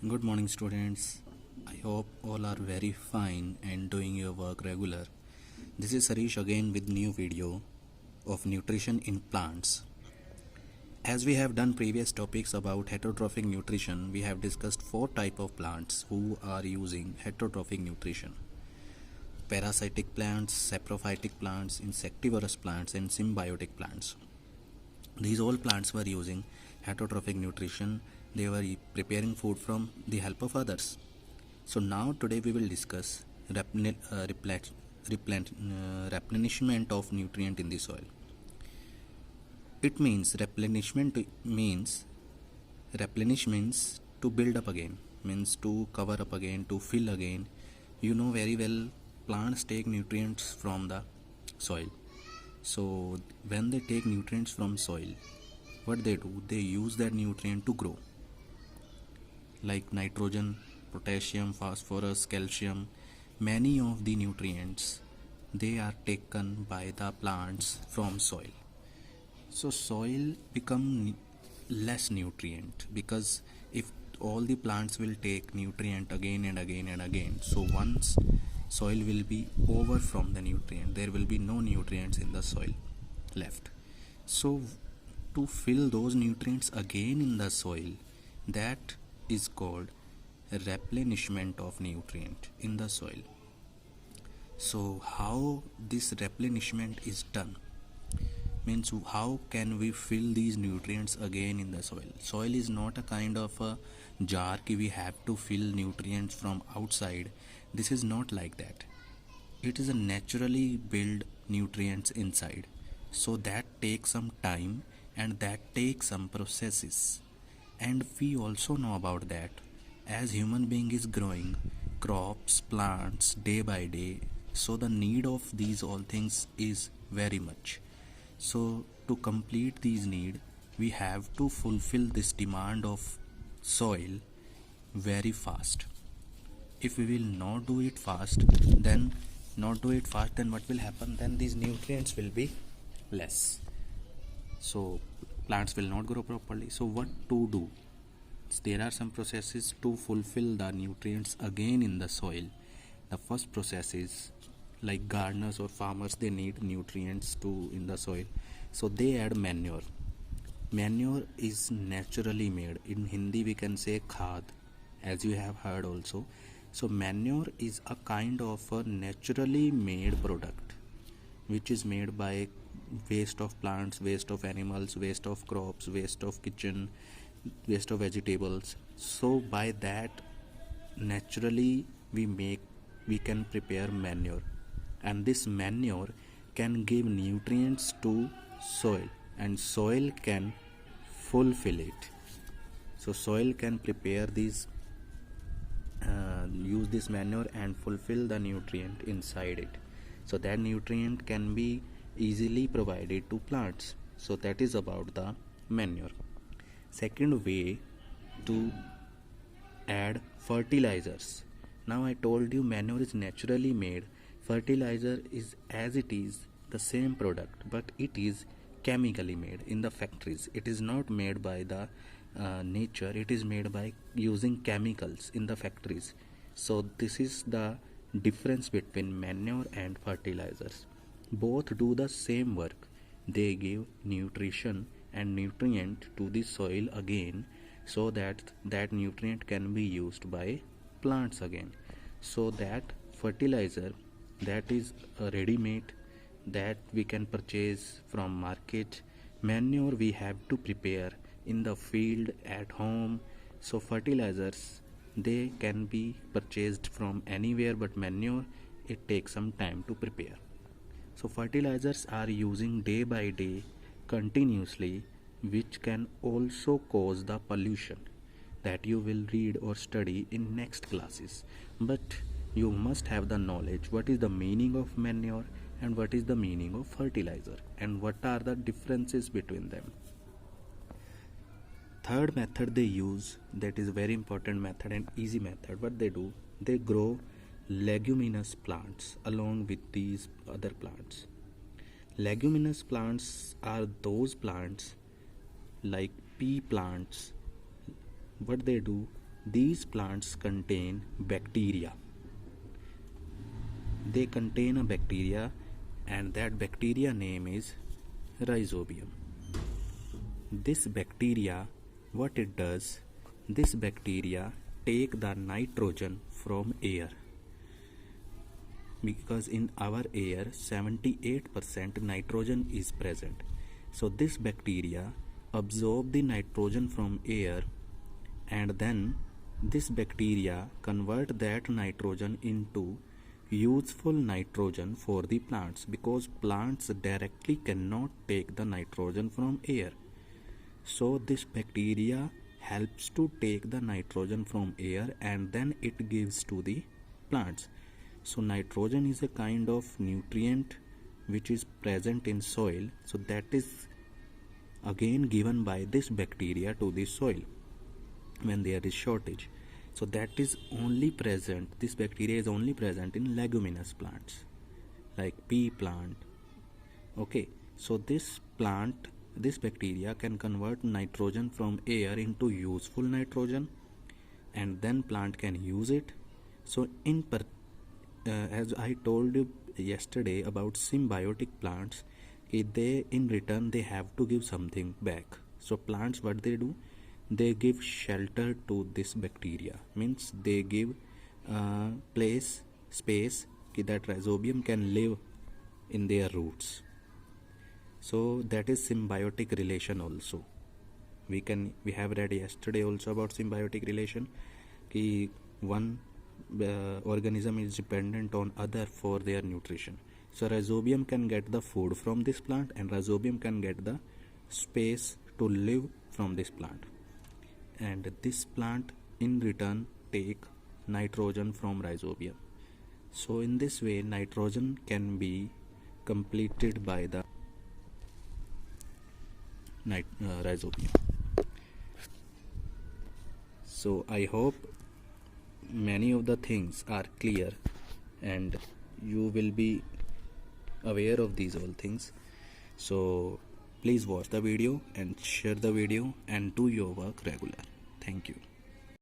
Good morning, students. I hope all are very fine and doing your work regular. This is Harish again with new video of nutrition in plants. As we have done previous topics about heterotrophic nutrition, we have discussed four type of plants who are using heterotrophic nutrition: parasitic plants, saprophytic plants, insectivorous plants, and symbiotic plants. These all plants were using heterotrophic nutrition. They were preparing food from the help of others. So now today we will discuss replenishment of nutrient in the soil. It means replenish means to build up again, means to cover up again, to fill again. You know very well plants take nutrients from the soil. So when they take nutrients from soil, what they do, they use that nutrient to grow, like nitrogen, potassium, phosphorus, calcium. Many of the nutrients, they are taken by the plants from soil. So soil become less nutrient, because if all the plants will take nutrient again and again and again, so once soil will be over from the nutrient, there will be no nutrients in the soil left. So to fill those nutrients again in the soil, that is called replenishment of nutrient in the soil. So how this replenishment is done, means how can we fill these nutrients again in the soil. Soil is not a kind of a jar ki we have to fill nutrients from outside. This is not like that. It is a naturally built nutrients inside, so that takes some time and that takes some processes. And we also know about that as human being is growing crops, plants day by day, so the need of these all things is very much. So to complete these need, we have to fulfill this demand of soil very fast. If we will not do it fast, then what will happen? Then these nutrients will be less, so plants will not grow properly. So what to do? There are some processes to fulfill the nutrients again in the soil. The first process is, like gardeners or farmers, they need nutrients to in the soil, so they add manure. Manure is naturally made. In Hindi we can say khad, as you have heard also. So manure is a kind of a naturally made product which is made by waste of plants, waste of animals, waste of crops, waste of kitchen, waste of vegetables. So by that naturally we can prepare manure, and this manure can give nutrients to soil, and soil can fulfill it. So soil can prepare these use this manure and fulfill the nutrient inside it, so that nutrient can be easily provided to plants. So that is about the manure. Second way, to add fertilizers. Now I told you manure is naturally made. Fertilizer is, as it is the same product, but it is chemically made in the factories. It is not made by the nature. It is made by using chemicals in the factories. So this is the difference between manure and fertilizers. Both do the same work. They give nutrition and nutrient to the soil again, so that that nutrient can be used by plants again. So that fertilizer, that is a ready made, that we can purchase from market. Manure we have to prepare in the field at home. So fertilizers, they can be purchased from anywhere, but manure, it takes some time to prepare. So fertilizers are using day by day continuously, which can also cause the pollution that you will read or study in next classes. But you must have the knowledge what is the meaning of manure and what is the meaning of fertilizer and what are the differences between them. Third method they use, that is a very important method and easy method. What they do, they grow leguminous plants along with these other plants. Leguminous plants are those plants like pea plants. What they do, These plants contain bacteria. They contain a bacteria, and that bacteria name is rhizobium. This bacteria, what it does, this bacteria take the nitrogen from air, because in our air 78% nitrogen is present. So this bacteria absorb the nitrogen from air, and then this bacteria convert that nitrogen into useful nitrogen for the plants, because plants directly cannot take the nitrogen from air. So this bacteria helps to take the nitrogen from air and then it gives to the plants. So nitrogen is a kind of nutrient which is present in soil, so that is again given by this bacteria to the soil when there is shortage. So that is only present, this bacteria is only present in leguminous plants like pea plant. Okay, so this bacteria can convert nitrogen from air into useful nitrogen, and then plant can use it. So as I told you yesterday about symbiotic plants, they in return they have to give something back. So plants, what they do, they give shelter to this bacteria, means they give space that rhizobium can live in their roots. So that is symbiotic relation also. We have read yesterday also about symbiotic relation, कि one organism is dependent on other for their nutrition. So rhizobium can get the food from this plant, and rhizobium can get the space to live from this plant, and this plant in return take nitrogen from rhizobium. So in this way nitrogen can be completed by the rhizobium. So I hope many of the things are clear and you will be aware of these all things. So please watch the video and share the video and do your work regular. Thank you.